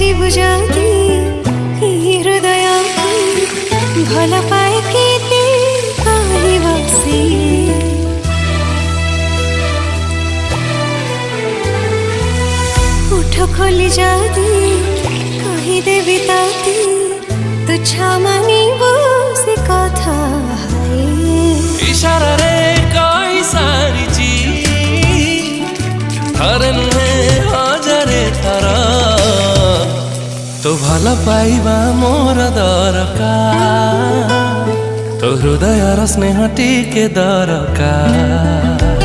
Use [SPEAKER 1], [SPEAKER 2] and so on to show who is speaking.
[SPEAKER 1] पारिबु जदि हृदय भल पाए केते कहबा से उठ खोली जदि कहिदेबी ताती तुच्छा मानिबु से कथा
[SPEAKER 2] इशारा रे कही सारिची थरे नुहे हजारे थर तो भल पाइबा मोर दरकार तो हृदय स्नेह टिके दरकार।